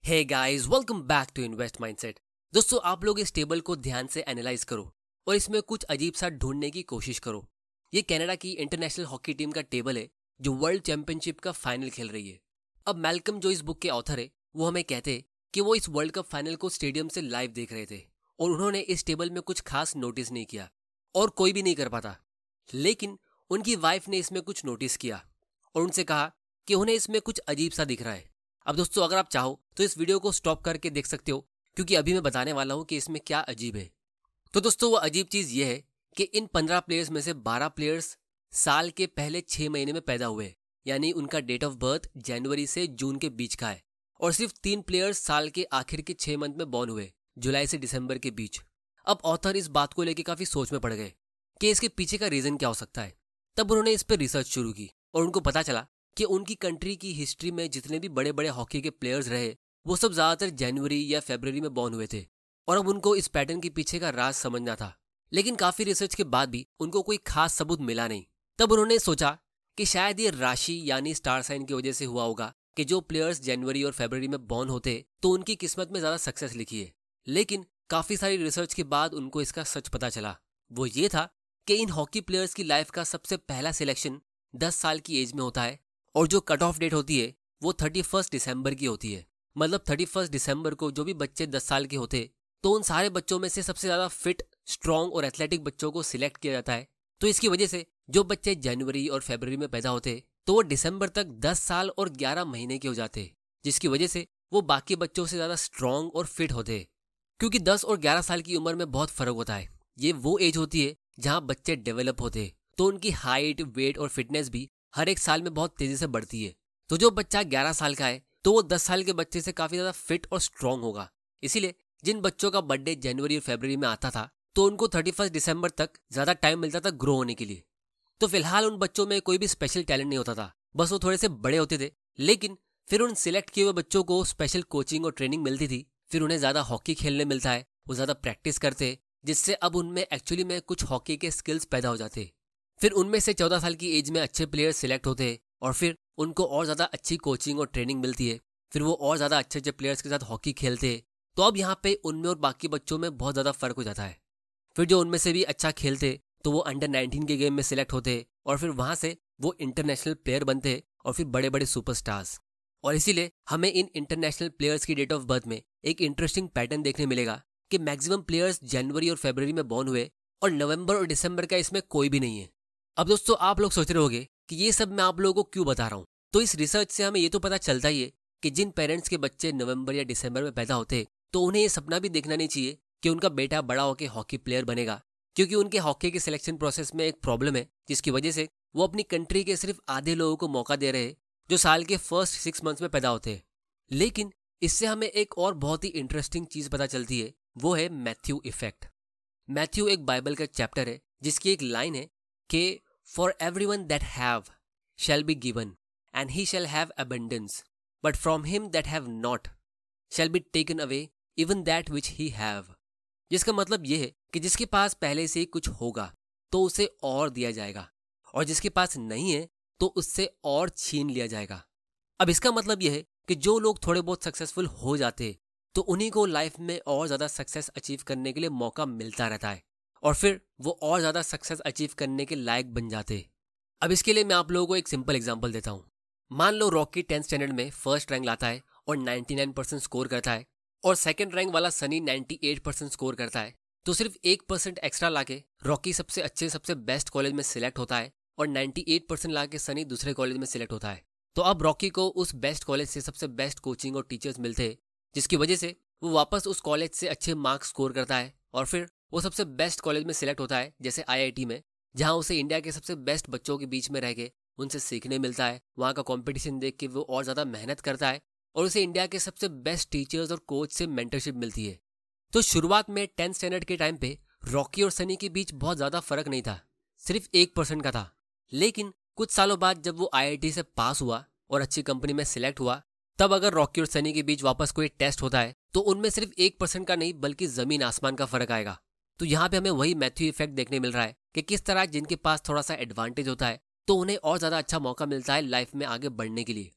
Hey guys, welcome back to invest mindset. दोस्तों, आप लोग इस टेबल को ध्यान से एनालाइज करो और इसमें कुछ अजीब सा ढूंढने की कोशिश करो। ये कनाडा की इंटरनेशनल हॉकी टीम का टेबल है जो वर्ल्ड चैंपियनशिप का फाइनल खेल रही है। अब मैल्कम, जो इस बुक के ऑथर है, वो हमें कहते हैं कि वो इस वर्ल्ड कप फाइनल को स्टेडियम से लाइव देख रहे थे और उन्होंने इस टेबल में कुछ खास नोटिस नहीं किया और कोई भी नहीं कर पाता। लेकिन उनकी वाइफ ने इसमें कुछ नोटिस किया और उनसे कहा कि उन्हें इसमें कुछ अजीब सा दिख रहा है। अब दोस्तों, अगर आप चाहो तो इस वीडियो को स्टॉप करके देख सकते हो, क्योंकि अभी मैं बताने वाला हूं कि इसमें क्या अजीब है। तो दोस्तों, वो अजीब चीज ये है कि इन 15 प्लेयर्स में से 12 प्लेयर्स साल के पहले 6 महीने में पैदा हुए, यानी उनका डेट ऑफ बर्थ जनवरी से जून के बीच का है। और सिर्फ 3 प्लेयर्स साल के आखिर के 6 मंथ में बॉर्न हुए, जुलाई से दिसंबर के बीच। अब ऑथर इस बात को लेकर काफी सोच में पड़ गए कि इसके पीछे का रीजन क्या हो सकता है। तब उन्होंने इस पर रिसर्च शुरू की और उनको पता चला कि उनकी कंट्री की हिस्ट्री में जितने भी बड़े बड़े हॉकी के प्लेयर्स रहे, वो सब ज्यादातर जनवरी या फरवरी में बॉर्न हुए थे। और अब उनको इस पैटर्न के पीछे का राज समझना था, लेकिन काफी रिसर्च के बाद भी उनको कोई खास सबूत मिला नहीं। तब उन्होंने सोचा कि शायद ये राशि यानी स्टार साइन की वजह से हुआ होगा कि जो प्लेयर्स जनवरी और फरवरी में बॉर्न होते तो उनकी किस्मत में ज्यादा सक्सेस लिखी है। लेकिन काफी सारी रिसर्च के बाद उनको इसका सच पता चला। वो ये था कि इन हॉकी प्लेयर्स की लाइफ का सबसे पहला सिलेक्शन 10 साल की एज में होता है और जो कट ऑफ डेट होती है वो 31 दिसंबर की होती है। मतलब 31 दिसंबर को जो भी बच्चे 10 साल के होते तो उन सारे बच्चों में से सबसे ज्यादा फिट, स्ट्रॉन्ग और एथलेटिक बच्चों को सिलेक्ट किया जाता है। तो इसकी वजह से जो बच्चे जनवरी और फरवरी में पैदा होते तो वो दिसंबर तक 10 साल और 11 महीने के हो जाते, जिसकी वजह से वो बाकी बच्चों से ज्यादा स्ट्रॉन्ग और फिट होते। क्योंकि 10 और 11 साल की उम्र में बहुत फर्क होता है। ये वो एज होती है जहाँ बच्चे डेवलप होते, तो उनकी हाइट, वेट और फिटनेस भी हर एक साल में बहुत तेजी से बढ़ती है। तो जो बच्चा 11 साल का है तो वो 10 साल के बच्चे से काफी ज्यादा फिट और स्ट्रांग होगा। इसीलिए जिन बच्चों का बर्थडे जनवरी और फरवरी में आता था तो उनको 31 दिसंबर तक ज्यादा टाइम मिलता था ग्रो होने के लिए। तो फिलहाल उन बच्चों में कोई भी स्पेशल टैलेंट नहीं होता था, बस वो थोड़े से बड़े होते थे। लेकिन फिर उन सिलेक्ट किए हुए बच्चों को स्पेशल कोचिंग और ट्रेनिंग मिलती थी, फिर उन्हें ज्यादा हॉकी खेलने मिलता है, वो ज्यादा प्रैक्टिस करते, जिससे अब उनमें एक्चुअली में कुछ हॉकी के स्किल्स पैदा हो जाते। फिर उनमें से 14 साल की एज में अच्छे प्लेयर्स सिलेक्ट होते हैं और फिर उनको और ज़्यादा अच्छी कोचिंग और ट्रेनिंग मिलती है। फिर वो और ज़्यादा अच्छे अच्छे प्लेयर्स के साथ हॉकी खेलते हैं। तो अब यहाँ पे उनमें और बाकी बच्चों में बहुत ज़्यादा फर्क हो जाता है। फिर जो उनमें से भी अच्छा खेलते तो वो अंडर 19 के गेम में सिलेक्ट होते और फिर वहाँ से वो इंटरनेशनल प्लेयर बनते और फिर बड़े बड़े सुपरस्टार्स। और इसीलिए हमें इन इंटरनेशनल प्लेयर्स की डेट ऑफ बर्थ में एक इंटरेस्टिंग पैटर्न देखने मिलेगा कि मैक्सिमम प्लेयर्स जनवरी और फरवरी में बॉर्न हुए और नवंबर और दिसंबर का इसमें कोई भी नहीं है। अब दोस्तों, आप लोग सोच रहे होंगे कि ये सब मैं आप लोगों को क्यों बता रहा हूँ। तो इस रिसर्च से हमें ये तो पता चलता ही है कि जिन पेरेंट्स के बच्चे नवंबर या दिसंबर में पैदा होते तो उन्हें ये सपना भी देखना नहीं चाहिए कि उनका बेटा बड़ा होकर हॉकी प्लेयर बनेगा, क्योंकि उनके हॉकी के सिलेक्शन प्रोसेस में एक प्रॉब्लम है, जिसकी वजह से वो अपनी कंट्री के सिर्फ आधे लोगों को मौका दे रहे हैं जो साल के फर्स्ट 6 मंथ्स में पैदा होते हैं। लेकिन इससे हमें एक और बहुत ही इंटरेस्टिंग चीज पता चलती है, वो है मैथ्यू इफेक्ट। मैथ्यू एक बाइबल का चैप्टर है जिसकी एक लाइन है कि For everyone that have shall be given, and he shall have abundance. But from him that have not shall be taken away even that which he have. जिसका मतलब ये है कि जिसके पास पहले से ही कुछ होगा तो उसे और दिया जाएगा, और जिसके पास नहीं है तो उससे और छीन लिया जाएगा। अब इसका मतलब यह है कि जो लोग थोड़े बहुत सक्सेसफुल हो जाते तो उन्हीं को लाइफ में और ज़्यादा सक्सेस अचीव करने के लिए मौका मिलता रहता है और फिर वो और ज़्यादा सक्सेस अचीव करने के लायक बन जाते। अब इसके लिए मैं आप लोगों को एक सिंपल एग्जांपल देता हूँ। मान लो रॉकी 10th स्टैंडर्ड में फर्स्ट रैंक लाता है और 99% स्कोर करता है, और सेकंड रैंक वाला सनी 98% स्कोर करता है। तो सिर्फ 1% एक्स्ट्रा लाके रॉकी सबसे अच्छे, सबसे बेस्ट कॉलेज में सिलेक्ट होता है और 98% लाके सनी दूसरे कॉलेज में सिलेक्ट होता है। तो अब रॉकी को उस बेस्ट कॉलेज से सबसे बेस्ट कोचिंग और टीचर्स मिलते हैं, जिसकी वजह से वो वापस उस कॉलेज से अच्छे मार्क्स स्कोर करता है और फिर वो सबसे बेस्ट कॉलेज में सिलेक्ट होता है, जैसे IIT में, जहां उसे इंडिया के सबसे बेस्ट बच्चों के बीच में रह के उनसे सीखने मिलता है। वहां का कंपटीशन देख के वो और ज़्यादा मेहनत करता है और उसे इंडिया के सबसे बेस्ट टीचर्स और कोच से मेंटरशिप मिलती है। तो शुरुआत में 10th स्टैंडर्ड के टाइम पे रॉकी और सनी के बीच बहुत ज़्यादा फर्क नहीं था, सिर्फ 1% का था। लेकिन कुछ सालों बाद जब वो IIT से पास हुआ और अच्छी कंपनी में सिलेक्ट हुआ, तब अगर रॉकी और सनी के बीच वापस कोई टेस्ट होता है तो उनमें सिर्फ 1% का नहीं बल्कि जमीन आसमान का फर्क आएगा। तो यहाँ पे हमें वही मैथ्यू इफेक्ट देखने मिल रहा है कि किस तरह जिनके पास थोड़ा सा एडवांटेज होता है तो उन्हें और ज़्यादा अच्छा मौका मिलता है लाइफ में आगे बढ़ने के लिए।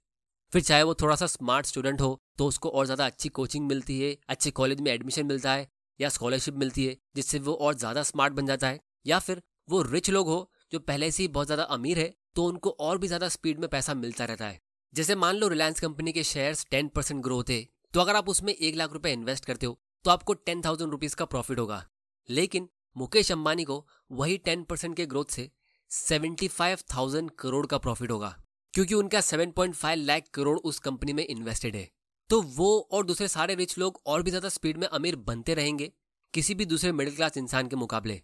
फिर चाहे वो थोड़ा सा स्मार्ट स्टूडेंट हो तो उसको और ज़्यादा अच्छी कोचिंग मिलती है, अच्छे कॉलेज में एडमिशन मिलता है या स्कॉलरशिप मिलती है जिससे वो और ज़्यादा स्मार्ट बन जाता है। या फिर वो रिच लोग हो जो पहले से ही बहुत ज़्यादा अमीर है तो उनको और भी ज़्यादा स्पीड में पैसा मिलता रहता है। जैसे मान लो रिलायंस कंपनी के शेयर्स 10% ग्रोथ है, तो अगर आप उसमें 1 लाख रुपए इन्वेस्ट करते हो तो आपको 10,000 रुपीज़ का प्रॉफिट होगा। लेकिन मुकेश अंबानी को वही 10% के ग्रोथ से 75,000 करोड़ का प्रॉफिट होगा, क्योंकि उनका 7.5 लाख करोड़ उस कंपनी में इन्वेस्टेड है। तो वो और दूसरे सारे रिच लोग और भी ज़्यादा स्पीड में अमीर बनते रहेंगे किसी भी दूसरे मिडिल क्लास इंसान के मुकाबले।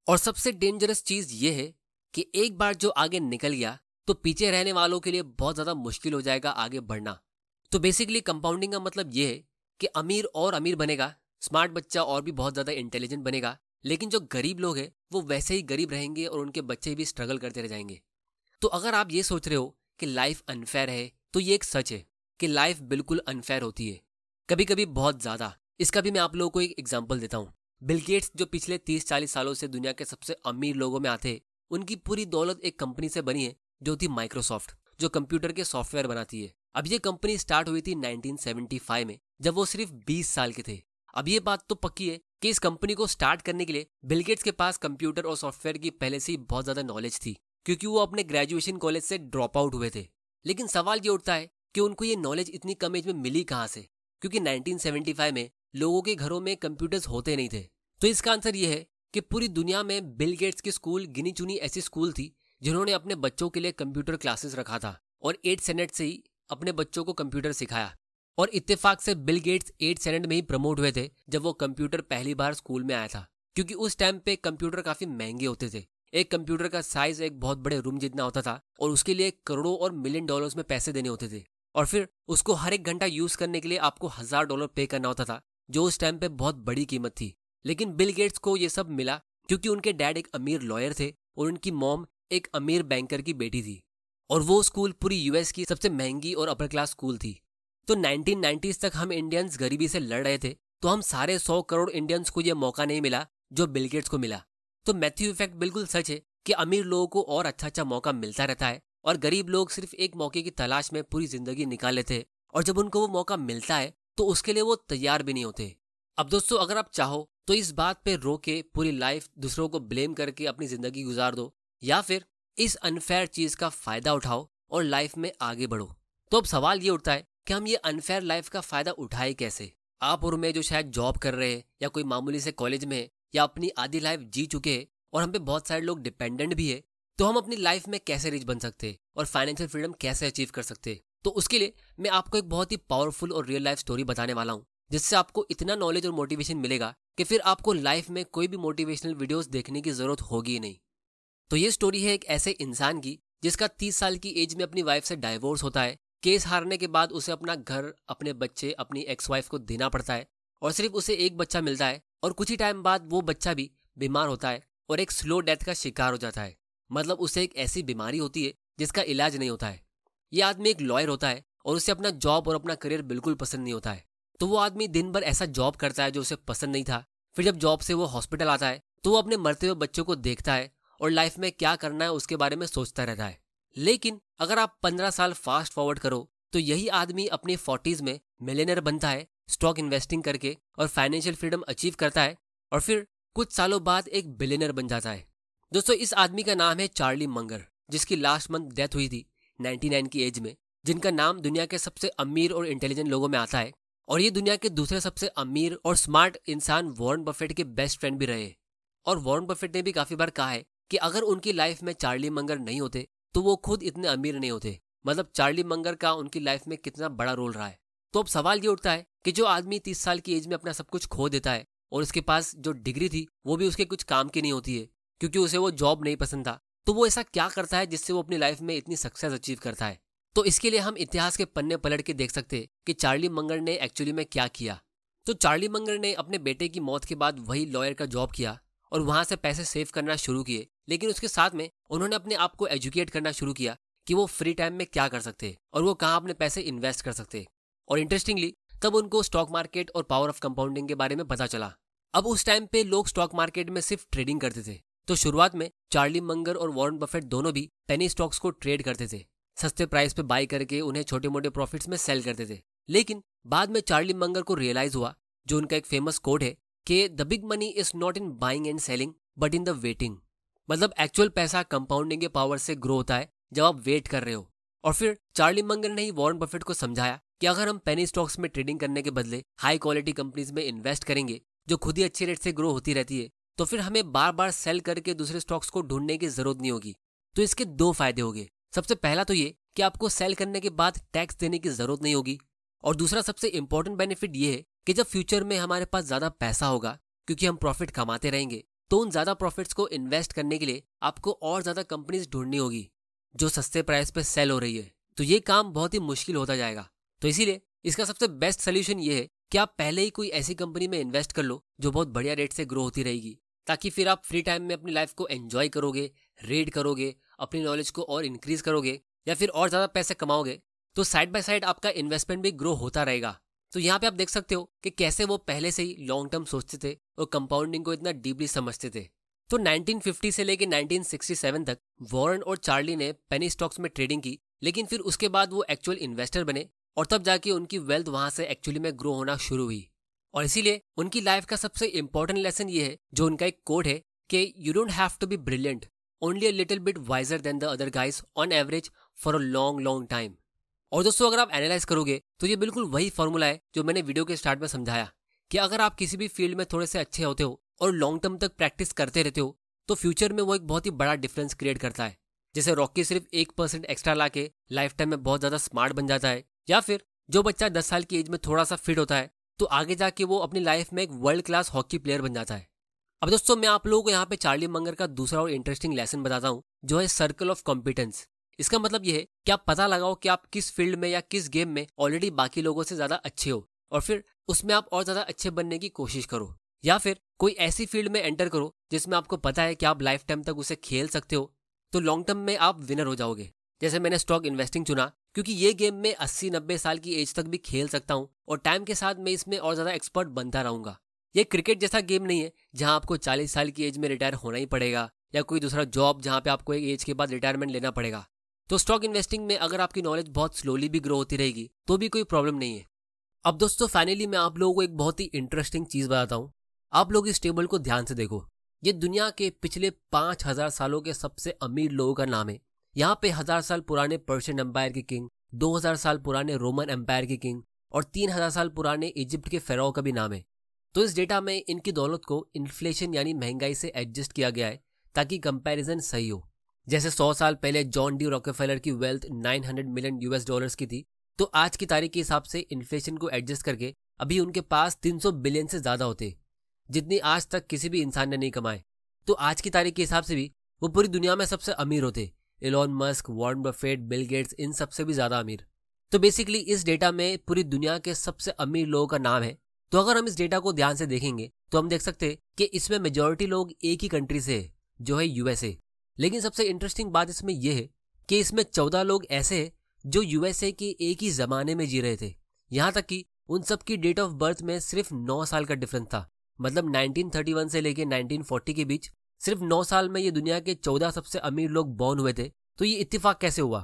और सबसे डेंजरस चीज़ ये है कि एक बार जो आगे निकल गया तो पीछे रहने वालों के लिए बहुत ज़्यादा मुश्किल हो जाएगा आगे बढ़ना। तो बेसिकली कंपाउंडिंग का मतलब ये है कि अमीर और अमीर बनेगा, स्मार्ट बच्चा और भी बहुत ज़्यादा इंटेलिजेंट बनेगा, लेकिन जो गरीब लोग हैं वो वैसे ही गरीब रहेंगे और उनके बच्चे भी स्ट्रगल करते रह जाएंगे। तो अगर आप ये सोच रहे हो कि लाइफ अनफेयर है तो ये एक सच है कि लाइफ बिल्कुल अनफेयर होती है, कभी कभी बहुत ज़्यादा। इसका भी मैं आप लोगों को एक एग्जाम्पल देता हूँ। बिल गेट्स जो पिछले 30-40 सालों से दुनिया के सबसे अमीर लोगों में आते हैं, उनकी पूरी दौलत एक कंपनी से बनी है जो थी माइक्रोसॉफ्ट, जो कंप्यूटर के सॉफ्टवेयर बनाती है। अब ये कंपनी स्टार्ट हुई थी 1975 में जब वो सिर्फ 20 साल के थे। अब ये बात तो पक्की है कि इस कंपनी को स्टार्ट करने के लिए बिल गेट्स के पास कंप्यूटर और सॉफ्टवेयर की पहले से ही बहुत ज़्यादा नॉलेज थी, क्योंकि वो अपने ग्रेजुएशन कॉलेज से ड्रॉप आउट हुए थे। लेकिन सवाल ये उठता है कि उनको ये नॉलेज इतनी कम एज में मिली कहाँ से, क्योंकि 1975 में लोगों के घरों में कंप्यूटर्स होते नहीं थे। तो इसका आंसर ये है कि पूरी दुनिया में बिल गेट्स के स्कूल गिनी चुनी ऐसी स्कूल थी जिन्होंने अपने बच्चों के लिए कंप्यूटर क्लासेस रखा था और 8th स्टैंडर्ड से ही अपने बच्चों को कंप्यूटर सिखाया। और इत्तेफाक से बिल गेट्स 8th स्टैंडर्ड में ही प्रमोट हुए थे जब वो कंप्यूटर पहली बार स्कूल में आया था, क्योंकि उस टाइम पे कंप्यूटर काफ़ी महंगे होते थे। एक कंप्यूटर का साइज एक बहुत बड़े रूम जितना होता था और उसके लिए करोड़ों और मिलियन डॉलर्स में पैसे देने होते थे, और फिर उसको हर एक घंटा यूज़ करने के लिए आपको $1000 पे करना होता था, जो उस टाइम पे बहुत बड़ी कीमत थी। लेकिन बिल गेट्स को ये सब मिला क्योंकि उनके डैड एक अमीर लॉयर थे और उनकी मॉम एक अमीर बैंकर की बेटी थी, और वो स्कूल पूरी यूएस की सबसे महंगी और अपर क्लास स्कूल थी। तो 1990s तक हम इंडियंस गरीबी से लड़ रहे थे, तो हम सारे 100 करोड़ इंडियंस को ये मौका नहीं मिला जो बिल गेट्स को मिला। तो मैथ्यू इफेक्ट बिल्कुल सच है कि अमीर लोगों को और अच्छा मौका मिलता रहता है और गरीब लोग सिर्फ एक मौके की तलाश में पूरी जिंदगी निकाल लेते हैं, और जब उनको वो मौका मिलता है तो उसके लिए वो तैयार भी नहीं होते। अब दोस्तों, अगर आप चाहो तो इस बात पे रो के पूरी लाइफ दूसरों को ब्लेम करके अपनी जिंदगी गुजार दो, या फिर इस अनफेयर चीज का फायदा उठाओ और लाइफ में आगे बढ़ो। तो अब सवाल ये उठता है कि हम ये अनफेयर लाइफ का फायदा उठाए कैसे। आप और मैं जो शायद जॉब कर रहे हैं या कोई मामूली से कॉलेज में है या अपनी आधी लाइफ जी चुके हैं और हम पे बहुत सारे लोग डिपेंडेंट भी है, तो हम अपनी लाइफ में कैसे रिच बन सकते हैं और फाइनेंशियल फ्रीडम कैसे अचीव कर सकते हैं। तो उसके लिए मैं आपको एक बहुत ही पावरफुल और रियल लाइफ स्टोरी बताने वाला हूँ, जिससे आपको इतना नॉलेज और मोटिवेशन मिलेगा कि फिर आपको लाइफ में कोई भी मोटिवेशनल वीडियोस देखने की जरूरत होगी ही नहीं। तो ये स्टोरी है एक ऐसे इंसान की जिसका 30 साल की एज में अपनी वाइफ से डाइवोर्स होता है। केस हारने के बाद उसे अपना घर, अपने बच्चे, अपनी एक्स वाइफ को देना पड़ता है और सिर्फ उसे एक बच्चा मिलता है, और कुछ ही टाइम बाद वो बच्चा भी बीमार होता है और एक स्लो डेथ का शिकार हो जाता है। मतलब उसे एक ऐसी बीमारी होती है जिसका इलाज नहीं होता है। ये आदमी एक लॉयर होता है और उसे अपना जॉब और अपना करियर बिल्कुल पसंद नहीं होता है। तो वो आदमी दिन भर ऐसा जॉब करता है जो उसे पसंद नहीं था। फिर जब जॉब से वो हॉस्पिटल आता है तो वो अपने मरते हुए बच्चों को देखता है और लाइफ में क्या करना है उसके बारे में सोचता रहता है। लेकिन अगर आप 15 साल फास्ट फॉरवर्ड करो तो यही आदमी अपनी 40s में मिलियनर बनता है स्टॉक इन्वेस्टिंग करके और फाइनेंशियल फ्रीडम अचीव करता है, और फिर कुछ सालों बाद एक बिलियनर बन जाता है। दोस्तों, इस आदमी का नाम है चार्ली मंगर, जिसकी लास्ट मंथ डेथ हुई थी 99 की एज में, जिनका नाम दुनिया के सबसे अमीर और इंटेलिजेंट लोगों में आता है। और ये दुनिया के दूसरे सबसे अमीर और स्मार्ट इंसान वॉरेन बफेट के बेस्ट फ्रेंड भी रहे। और वॉरेन बफेट ने भी काफी बार कहा है कि अगर उनकी लाइफ में चार्ली मंगर नहीं होते तो वो खुद इतने अमीर नहीं होते। मतलब चार्ली मंगर का उनकी लाइफ में कितना बड़ा रोल रहा है। तो अब सवाल ये उठता है कि जो आदमी 30 साल की एज में अपना सब कुछ खो देता है और उसके पास जो डिग्री थी वो भी उसके कुछ काम की नहीं होती है क्योंकि उसे वो जॉब नहीं पसंद था, तो वो ऐसा क्या करता है जिससे वो अपनी लाइफ में इतनी सक्सेस अचीव करता है। तो इसके लिए हम इतिहास के पन्ने पलट के देख सकते हैं कि चार्ली मंगर ने एक्चुअली में क्या किया। तो चार्ली मंगर ने अपने बेटे की मौत के बाद वही लॉयर का जॉब किया और वहां से पैसे सेव करना शुरू किए, लेकिन उसके साथ में उन्होंने अपने आप को एजुकेट करना शुरू किया कि वो फ्री टाइम में क्या कर सकते हैं और वो कहाँ अपने पैसे इन्वेस्ट कर सकते हैं। और इंटरेस्टिंगली तब उनको स्टॉक मार्केट और पावर ऑफ कंपाउंडिंग के बारे में पता चला। अब उस टाइम पे लोग स्टॉक मार्केट में सिर्फ ट्रेडिंग करते थे, तो शुरुआत में चार्ली मंगर और वॉरेन बफेट दोनों भी पेनी स्टॉक्स को ट्रेड करते थे। सस्ते प्राइस पे बाई करके उन्हें छोटे मोटे प्रॉफिट्स में सेल करते थे। लेकिन बाद में चार्ली मंगर को रियलाइज हुआ, जो उनका एक फेमस कोट है कि the big money is not in buying and selling but in the waiting. मतलब एक्चुअल पैसा कंपाउंडिंग के पावर से ग्रो होता है जब आप वेट कर रहे हो। और फिर चार्ली मंगर ने ही वॉरेन बफेट को समझाया कि अगर हम पेनी स्टॉक्स में ट्रेडिंग करने के बदले हाई क्वालिटी कंपनीज में इन्वेस्ट करेंगे जो खुद ही अच्छी रेट से ग्रो होती रहती है, तो फिर हमें बार बार सेल करके दूसरे स्टॉक्स को ढूंढने की जरूरत नहीं होगी। तो इसके दो फायदे होंगे। सबसे पहला तो ये कि आपको सेल करने के बाद टैक्स देने की जरूरत नहीं होगी, और दूसरा सबसे इंपॉर्टेंट बेनिफिट ये है कि जब फ्यूचर में हमारे पास ज्यादा पैसा होगा, क्योंकि हम प्रॉफिट कमाते रहेंगे, तो उन ज्यादा प्रॉफिट्स को इन्वेस्ट करने के लिए आपको और ज्यादा कंपनीज ढूंढनी होगी जो सस्ते प्राइस पे सेल हो रही है। तो ये काम बहुत ही मुश्किल होता जाएगा। तो इसीलिए इसका सबसे बेस्ट सोल्यूशन ये है कि आप पहले ही कोई ऐसी कंपनी में इन्वेस्ट कर लो जो बहुत बढ़िया रेट से ग्रो होती रहेगी, ताकि फिर आप फ्री टाइम में अपनी लाइफ को एंजॉय करोगे, रीड करोगे, अपनी नॉलेज को और इंक्रीज करोगे या फिर और ज्यादा पैसे कमाओगे, तो साइड बाय साइड आपका इन्वेस्टमेंट भी ग्रो होता रहेगा। तो यहाँ पे आप देख सकते हो कि कैसे वो पहले से ही लॉन्ग टर्म सोचते थे और कंपाउंडिंग को इतना डीपली समझते थे। तो 1950 से लेकर 1967 तक वॉरेन और चार्ली ने पेनी स्टॉक्स में ट्रेडिंग की, लेकिन फिर उसके बाद वो एक्चुअल इन्वेस्टर बने और तब जाके उनकी वेल्थ वहां से एक्चुअली में ग्रो होना शुरू हुई। और इसीलिए उनकी लाइफ का सबसे इंपॉर्टेंट लेसन ये है, जो उनका एक कोड है कि you don't have to be brilliant, only a little bit wiser than the other guys on average for a long long time. और दोस्तों, अगर आप एनालाइज करोगे तो ये बिल्कुल वही फॉर्मूला है जो मैंने वीडियो के स्टार्ट में समझाया कि अगर आप किसी भी फील्ड में थोड़े से अच्छे होते हो और लॉन्ग टर्म तक प्रैक्टिस करते रहते हो, तो फ्यूचर में वो एक बहुत ही बड़ा डिफरेंस क्रिएट करता है। जैसे रॉकी सिर्फ 1% एक्स्ट्रा लाके लाइफ टाइम में बहुत ज्यादा स्मार्ट बन जाता है, या फिर जो बच्चा 10 साल की एज में थोड़ा सा फिट होता है तो आगे जाके वो अपनी लाइफ में एक वर्ल्ड क्लास हॉकी प्लेयर बन जाता है। अब दोस्तों, मैं आप लोगों को यहाँ पे चार्ली मंगर का दूसरा और इंटरेस्टिंग लेसन बताता हूँ, जो है सर्कल ऑफ कॉम्पिटेंस। इसका मतलब ये है कि आप पता लगाओ कि आप किस फील्ड में या किस गेम में ऑलरेडी बाकी लोगों से ज्यादा अच्छे हो, और फिर उसमें आप और ज्यादा अच्छे बनने की कोशिश करो, या फिर कोई ऐसी फील्ड में एंटर करो जिसमें आपको पता है कि आप लाइफ टाइम तक उसे खेल सकते हो, तो लॉन्ग टर्म में आप विनर हो जाओगे। जैसे मैंने स्टॉक इन्वेस्टिंग चुना क्योंकि ये गेम में 80-90 साल की एज तक भी खेल सकता हूँ और टाइम के साथ मैं इसमें और ज्यादा एक्सपर्ट बनता रहूंगा। ये क्रिकेट जैसा गेम नहीं है जहां आपको 40 साल की एज में रिटायर होना ही पड़ेगा, या कोई दूसरा जॉब जहां पे आपको एक एज के बाद रिटायरमेंट लेना पड़ेगा। तो स्टॉक इन्वेस्टिंग में अगर आपकी नॉलेज बहुत स्लोली भी ग्रो होती रहेगी तो भी कोई प्रॉब्लम नहीं है। अब दोस्तों, फाइनली मैं आप लोगों को एक बहुत ही इंटरेस्टिंग चीज बताता हूँ। आप लोग इस टेबल को ध्यान से देखो। ये दुनिया के पिछले 5000 सालों के सबसे अमीर लोगों का नाम है। यहाँ पे 1000 साल पुराने पर्शियन एम्पायर के किंग, 2000 साल पुराने रोमन एम्पायर के किंग और 3000 साल पुराने इजिप्ट के फेराओ का भी नाम है। तो इस डेटा में इनकी दौलत को इन्फ्लेशन यानी महंगाई से एडजस्ट किया गया है ताकि कंपैरिजन सही हो। जैसे 100 साल पहले जॉन डी रॉकेफेलर की वेल्थ 900 मिलियन यूएस डॉलर्स की थी, तो आज की तारीख के हिसाब से इन्फ्लेशन को एडजस्ट करके अभी उनके पास 300 बिलियन से ज्यादा होते, जितनी आज तक किसी भी इंसान ने नहीं कमाए। तो आज की तारीख के हिसाब से भी वो पूरी दुनिया में सबसे अमीर होते। Elon Musk, Warren Buffett, Bill Gates, इन सबसे भी ज्यादा अमीर। तो बेसिकली इस डेटा में पूरी दुनिया के सबसे अमीर लोगों का नाम है। तो अगर हम इस डेटा को ध्यान से देखेंगे तो हम देख सकते हैं कि इसमें मेजॉरिटी लोग एक ही कंट्री से है, जो है यूएसए। लेकिन सबसे इंटरेस्टिंग बात इसमें यह है कि इसमें 14 लोग ऐसे हैं जो यूएसए के एक ही जमाने में जी रहे थे। यहाँ तक कि उन सब की डेट ऑफ बर्थ में सिर्फ 9 साल का डिफरेंस था। मतलब 1931 से लेकर 1940 के बीच सिर्फ 9 साल में ये दुनिया के 14 सबसे अमीर लोग बॉर्न हुए थे। तो ये इत्तेफाक कैसे हुआ?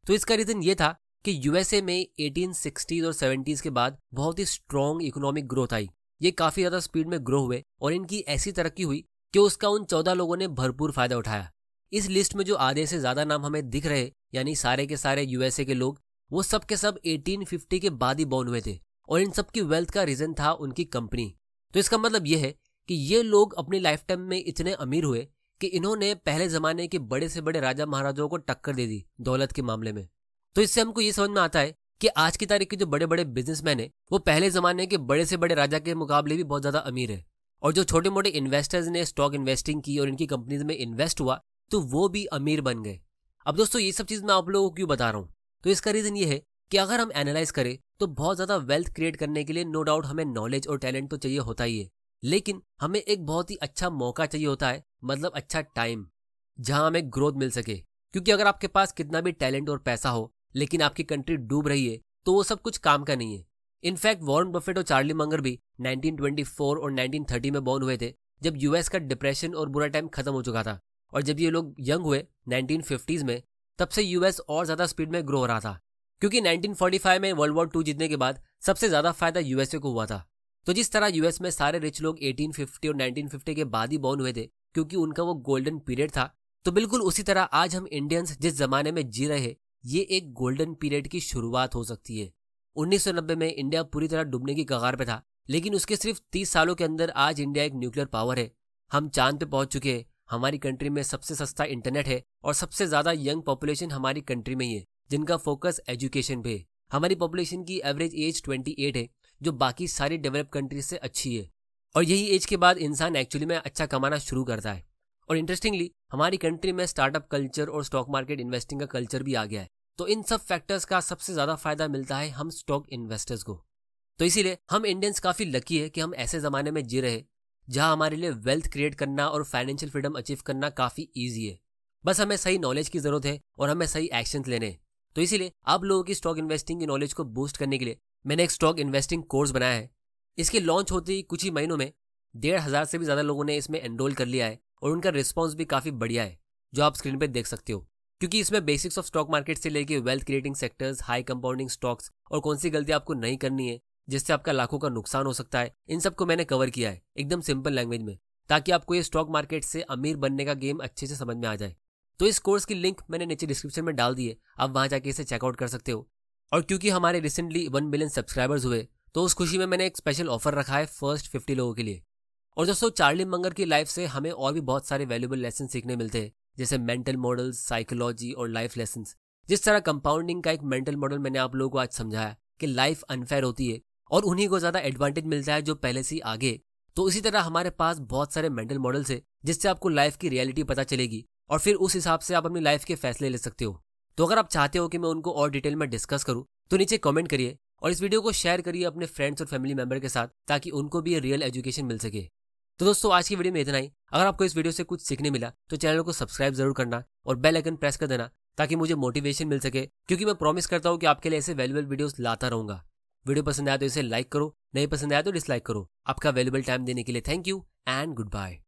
तो इसका रीजन ये था कि यूएसए में 1860s और 70s के बाद बहुत ही स्ट्रॉन्ग इकोनॉमिक ग्रोथ आई। ये काफी ज्यादा स्पीड में ग्रो हुए और इनकी ऐसी तरक्की हुई कि उसका उन 14 लोगों ने भरपूर फायदा उठाया। इस लिस्ट में जो आधे से ज्यादा नाम हमें दिख रहे, यानी सारे के सारे यूएसए के लोग, वो सब के सब 1850 के बाद ही बॉर्न हुए थे और इन सब की वेल्थ का रीजन था उनकी कंपनी। तो इसका मतलब यह है कि ये लोग अपनी लाइफ टाइम में इतने अमीर हुए कि इन्होंने पहले जमाने के बड़े से बड़े राजा महाराजाओं को टक्कर दे दी दौलत के मामले में। तो इससे हमको ये समझ में आता है कि आज की तारीख के जो बड़े बड़े बिजनेसमैन है वो पहले जमाने के बड़े से बड़े राजा के मुकाबले भी बहुत ज्यादा अमीर है। और जो छोटे मोटे इन्वेस्टर्स ने स्टॉक इन्वेस्टिंग की और इनकी कंपनीज में इन्वेस्ट हुआ तो वो भी अमीर बन गए। अब दोस्तों, ये सब चीज मैं आप लोगों को क्यों बता रहा हूँ? तो इसका रीजन ये है कि अगर हम एनालाइज करें तो बहुत ज्यादा वेल्थ क्रिएट करने के लिए नो डाउट हमें नॉलेज और टैलेंट तो चाहिए होता ही है, लेकिन हमें एक बहुत ही अच्छा मौका चाहिए होता है, मतलब अच्छा टाइम, जहां हमें ग्रोथ मिल सके। क्योंकि अगर आपके पास कितना भी टैलेंट और पैसा हो लेकिन आपकी कंट्री डूब रही है तो वो सब कुछ काम का नहीं है। इनफैक्ट वॉरेन बफेट और चार्ली मंगर भी 1924 और 1930 में बॉर्न हुए थे, जब यूएस का डिप्रेशन और बुरा टाइम खत्म हो चुका था। और जब ये लोग यंग हुए 1950s में, तब से यूएस और ज्यादा स्पीड में ग्रो हो रहा था, क्योंकि 1945 में वर्ल्ड वॉर 2 जीतने के बाद सबसे ज्यादा फायदा यूएसए को हुआ था। तो जिस तरह यूएस में सारे रिच लोग 1850 और 1950 के बाद ही बॉर्न हुए थे क्योंकि उनका वो गोल्डन पीरियड था, तो बिल्कुल उसी तरह आज हम इंडियंस जिस जमाने में जी रहे हैं, ये एक गोल्डन पीरियड की शुरुआत हो सकती है। 1990 में इंडिया पूरी तरह डूबने की कगार पे था, लेकिन उसके सिर्फ 30 सालों के अंदर आज इंडिया एक न्यूक्लियर पावर है। हम चांद पे पहुंच चुके हैं, हमारी कंट्री में सबसे सस्ता इंटरनेट है और सबसे ज्यादा यंग पॉपुलेशन हमारी कंट्री में ही है, जिनका फोकस एजुकेशन पे है। हमारी पॉपुलेशन की एवरेज एज 28 है, जो बाकी सारी डेवलप कंट्रीज से अच्छी है, और यही एज के बाद इंसान एक्चुअली में अच्छा कमाना शुरू करता है। और इंटरेस्टिंगली हमारी कंट्री में स्टार्टअप कल्चर और स्टॉक मार्केट इन्वेस्टिंग का कल्चर भी आ गया है। तो इन सब फैक्टर्स का सबसे ज्यादा फायदा मिलता है हम स्टॉक इन्वेस्टर्स को। तो इसीलिए हम इंडियंस काफी लकी है कि हम ऐसे जमाने में जी रहे जहां हमारे लिए वेल्थ क्रिएट करना और फाइनेंशियल फ्रीडम अचीव करना काफी ईजी है। बस हमें सही नॉलेज की जरूरत है और हमें सही एक्शन लेने हैं। तो इसीलिए आप लोगों की स्टॉक इन्वेस्टिंग की नॉलेज को बूस्ट करने के लिए मैंने एक स्टॉक इन्वेस्टिंग कोर्स बनाया है। इसके लॉन्च होते ही कुछ ही महीनों में 1,500 से भी ज्यादा लोगों ने इसमें एनरोल कर लिया है और उनका रिस्पॉन्स भी काफी बढ़िया है, जो आप स्क्रीन पे देख सकते हो। क्योंकि इसमें बेसिक्स ऑफ स्टॉक मार्केट से लेके wealth creating sectors, high compounding stocks और कौन सी गलती आपको नहीं करनी है जिससे आपका लाखों का नुकसान हो सकता है, इन सबको मैंने कवर किया है एकदम सिंपल लैंग्वेज में, ताकि आपको ये स्टॉक मार्केट से अमीर बनने का गेम अच्छे से समझ में आ जाए। तो इस कोर्स की लिंक मैंने नीचे डिस्क्रिप्शन में डाल दी है, आप वहां जाके इसे चेकआउट कर सकते हो। और क्योंकि हमारे रिसेंटली 1 मिलियन सब्सक्राइबर्स हुए, तो उस खुशी में मैंने एक स्पेशल ऑफर रखा है फर्स्ट 50 लोगों के लिए। और दोस्तों, चार्ली मंगर की लाइफ से हमें और भी बहुत सारे वैल्यूएबल लेसन सीखने मिलते हैं, जैसे मेंटल मॉडल्स, साइकोलॉजी और लाइफ लेसन्स। जिस तरह कंपाउंडिंग का एक मेंटल मॉडल मैंने आप लोगों को आज समझाया कि लाइफ अनफेयर होती है और उन्हीं को ज्यादा एडवांटेज मिलता है जो पहले से ही आगे, तो इसी तरह हमारे पास बहुत सारे मेंटल मॉडल्स है जिससे आपको लाइफ की रियलिटी पता चलेगी और फिर उस हिसाब से आप अपनी लाइफ के फैसले ले सकते हो। तो अगर आप चाहते हो कि मैं उनको और डिटेल में डिस्कस करूं, तो नीचे कमेंट करिए और इस वीडियो को शेयर करिए अपने फ्रेंड्स और फैमिली मेंबर के साथ, ताकि उनको भी ये रियल एजुकेशन मिल सके। तो दोस्तों, आज की वीडियो में इतना ही। अगर आपको इस वीडियो से कुछ सीखने मिला तो चैनल को सब्सक्राइब जरूर करना और बेल आइकन प्रेस कर देना, ताकि मुझे मोटिवेशन मिल सके, क्योंकि मैं प्रॉमिस करता हूँ कि आपके लिए ऐसे वैल्यूएबल वीडियोस लाता रहूंगा। वीडियो पसंद आया तो इसे लाइक करो, नहीं पसंद आया तो डिसलाइक करो। आपका वैल्यूएबल टाइम देने के लिए thank you and good bye.